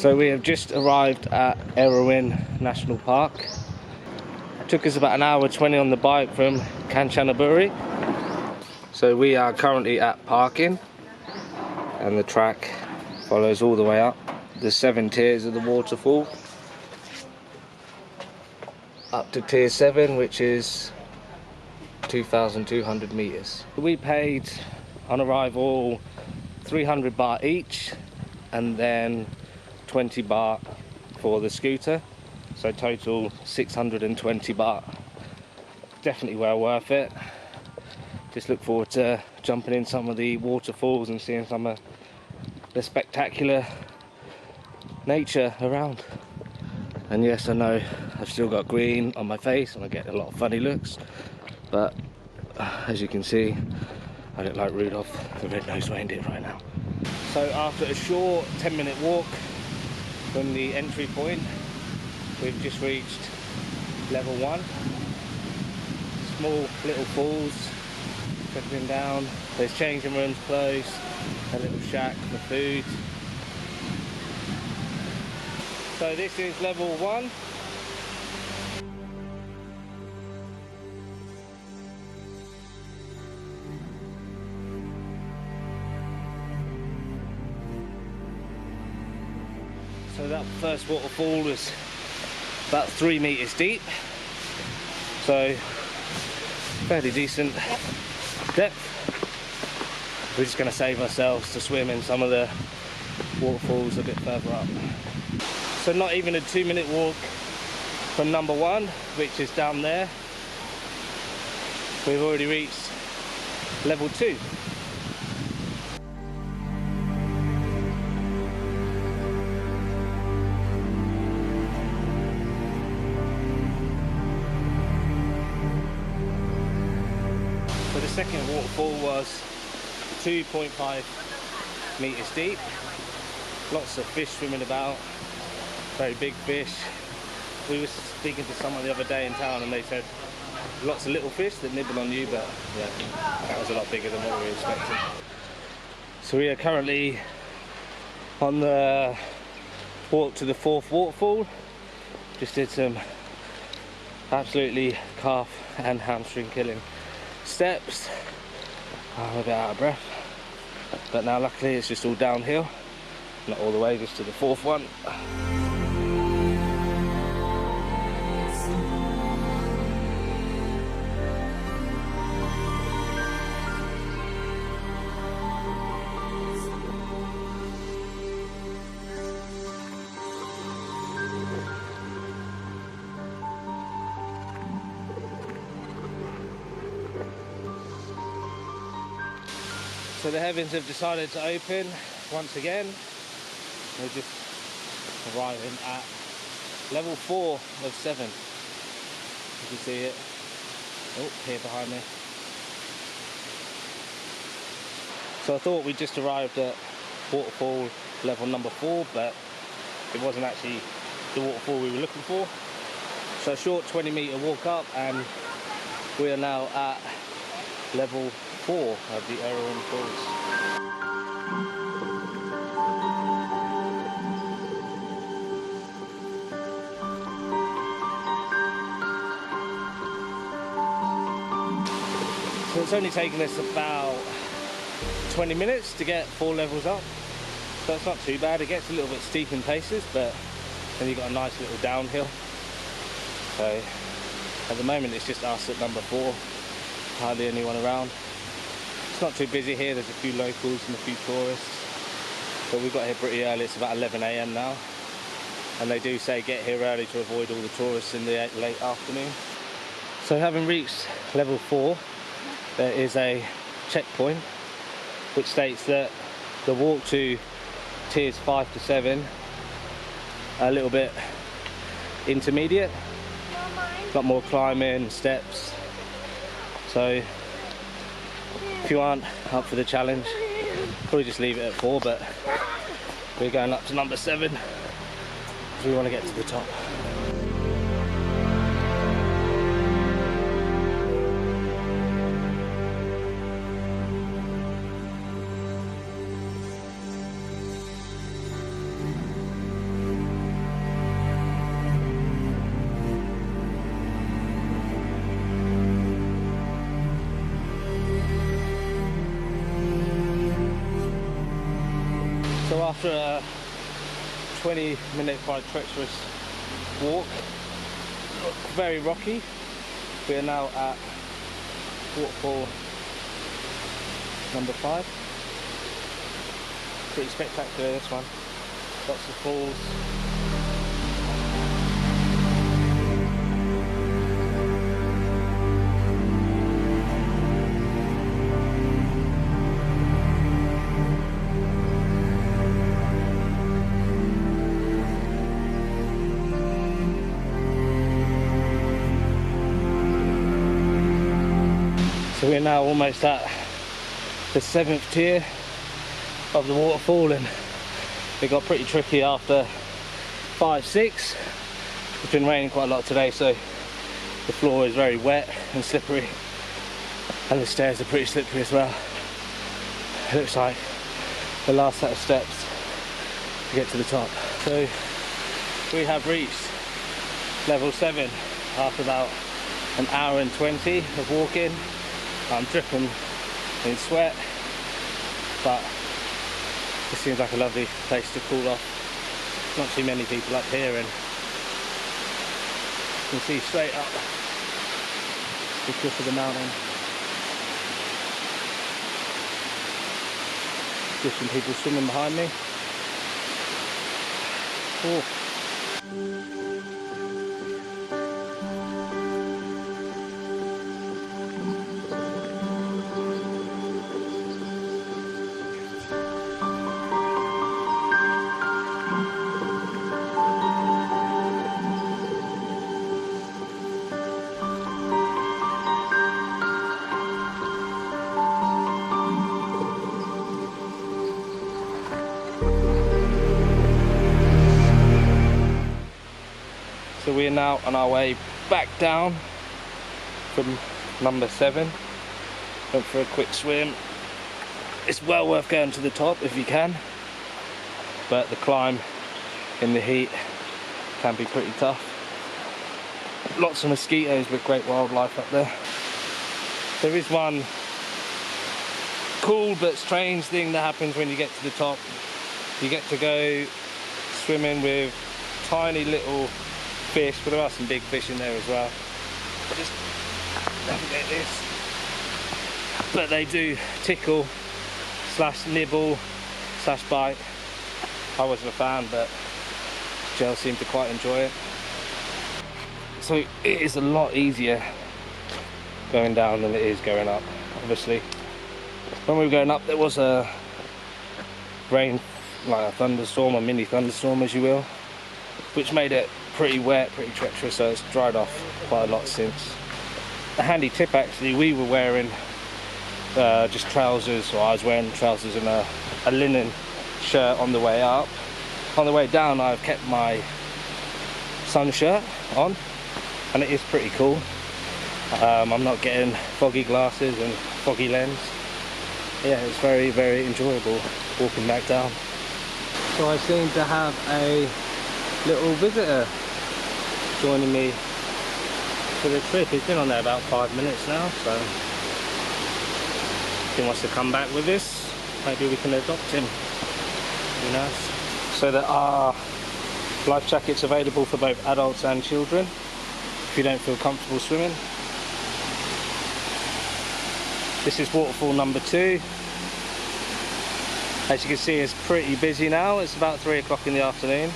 So we have just arrived at Erawan National Park. It took us about an hour 20 on the bike from Kanchanaburi. So we are currently at parking, and the track follows all the way up. There's 7 tiers of the waterfall, up to tier 7, which is 2,200 meters. We paid on arrival 300 baht each, and then 20 baht for the scooter, so total 620 baht. Definitely well worth it. Just look forward to jumping in some of the waterfalls and seeing some of the spectacular nature around. And yes, I know I've still got green on my face and I get a lot of funny looks, but as you can see, I look like Rudolph the Red-Nosed Reindeer right now. So after a short 10-minute walk from the entry point, we've just reached level 1. Small little falls trickling down. There's changing rooms closed, a little shack for food. So this is level 1. So that first waterfall was about 3 meters deep, so fairly decent depth. We're just going to save ourselves to swim in some of the waterfalls a bit further up. So not even a 2-minute walk from number 1, which is down there. We've already reached level 2. So the second waterfall was 2.5 meters deep. Lots of fish swimming about, very big fish. We were speaking to someone the other day in town and they said lots of little fish that nibble on you, but yeah, that was a lot bigger than what we were expecting. So we are currently on the walk to the 4th waterfall. Just did some absolutely calf and hamstring killing steps. I'm a bit out of breath, but now luckily it's just all downhill, not all the way, just to the 4th one. So the heavens have decided to open once again. We're just arriving at level 4 of 7. You can see it. Oh, here behind me. So I thought we just arrived at waterfall level number 4, but it wasn't actually the waterfall we were looking for. So a short 20-meter walk up and we are now at level 4 of the Erawan Falls. So it's only taken us about 20 minutes to get 4 levels up, so it's not too bad. It gets a little bit steep in places, but then you've got a nice little downhill. So at the moment it's just us at number 4, hardly anyone around. It's not too busy here, there's a few locals and a few tourists, but we got here pretty early. It's about 11 AM now, and they do say get here early to avoid all the tourists in the late afternoon. So having reached level 4, there is a checkpoint which states that the walk to tiers 5 to 7 are a little bit intermediate, a lot more climbing, steps. So if you aren't up for the challenge, probably just leave it at 4, but we're going up to number 7 because we want to get to the top. After a 20-minute quite treacherous walk, very rocky, we are now at waterfall number 5. Pretty spectacular, this one. Lots of falls. So we're now almost at the 7th tier of the waterfall, and it got pretty tricky after 5, 6. It's been raining quite a lot today, so the floor is very wet and slippery, and the stairs are pretty slippery as well. It looks like the last set of steps to get to the top. So we have reached level 7 after about an hour and 20 of walking. I'm dripping in sweat, but it seems like a lovely place to cool off. Not too many people up here, and you can see straight up the cliff of the mountain. Different people swimming behind me. Oh. So we are now on our way back down from number 7. Went for a quick swim. It's well worth going to the top if you can, but the climb in the heat can be pretty tough. Lots of mosquitoes, but great wildlife up there. There is one cool but strange thing that happens when you get to the top. You get to go swimming with tiny little fish, but there are some big fish in there as well. Just navigate this. But they do tickle / nibble / bite. I wasn't a fan, but Jill seemed to quite enjoy it. So it is a lot easier going down than it is going up. Obviously, when we were going up, there was a rain, like a thunderstorm, a mini thunderstorm as you will, which made it pretty wet, pretty treacherous, so it's dried off quite a lot since. A handy tip actually, we were wearing just trousers, or I was wearing trousers and a linen shirt on the way up. On the way down I've kept my sun shirt on, and it is pretty cool. I'm not getting foggy glasses and foggy lens. Yeah, it's very, very enjoyable walking back down. So I seem to have a little visitor joining me for the trip. He's been on there about 5 minutes now, so if he wants to come back with us, maybe we can adopt him. Who knows? So there are life jackets available for both adults and children if you don't feel comfortable swimming. This is waterfall number 2. As you can see, it's pretty busy now. It's about 3 o'clock in the afternoon.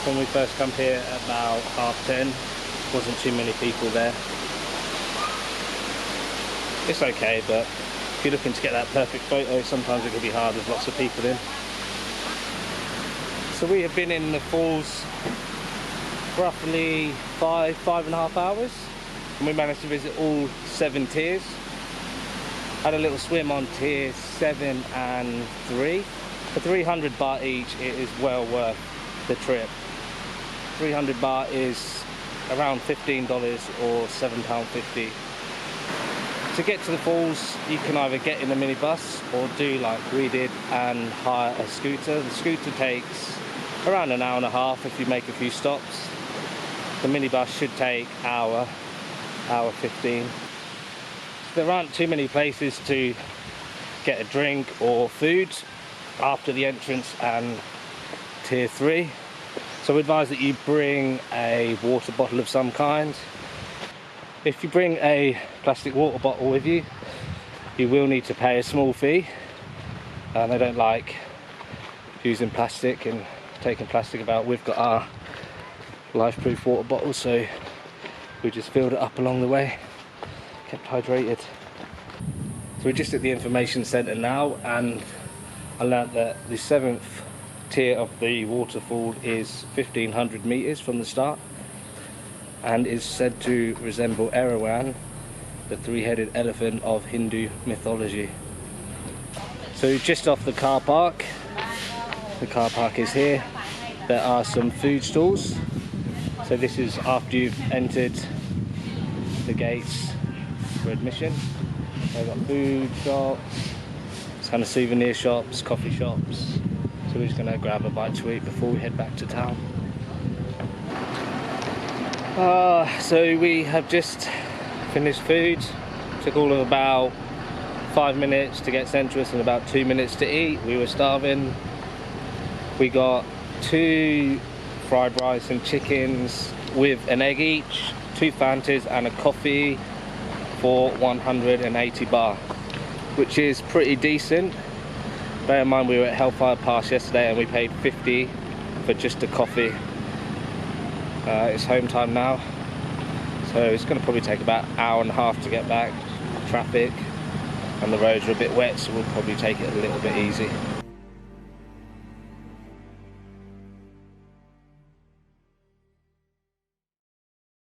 When we first come here at about 10:30, wasn't too many people there. It's okay, but if you're looking to get that perfect photo, sometimes it can be hard with lots of people in. So we have been in the falls roughly 5.5 hours, and we managed to visit all 7 tiers. Had a little swim on tier 7 and 3. For 300 baht each, it is well worth the trip. 300 baht is around $15 or £7.50. To get to the falls, you can either get in a minibus or do like we did and hire a scooter. The scooter takes around an hour and a half if you make a few stops. The minibus should take hour 15. There aren't too many places to get a drink or food. after the entrance and tier 3. So we advise that you bring a water bottle of some kind. If you bring a plastic water bottle with you, you will need to pay a small fee. And they don't like using plastic and taking plastic about. We've got our life-proof water bottle, so we just filled it up along the way, kept hydrated. So we're just at the information centre now, and I learnt that the 7th tier of the waterfall is 1500 metres from the start and is said to resemble Erawan, the three-headed elephant of Hindu mythology. So just off the car park is here. There are some food stalls. So this is after you've entered the gates for admission. They've got food shops, kind of souvenir shops, coffee shops. So we're just going to grab a bite to eat before we head back to town. So we have just finished food. Took all of about 5 minutes to get sent to us and about 2 minutes to eat. We were starving. We got 2 fried rice and chickens with an egg each, 2 Fantas and a coffee for 180 baht, which is pretty decent. Bear in mind we were at Hellfire Pass yesterday and we paid 50 for just a coffee. It's home time now, so it's going to probably take about an hour and a half to get back. Traffic and the roads are a bit wet, so we'll probably take it a little bit easy.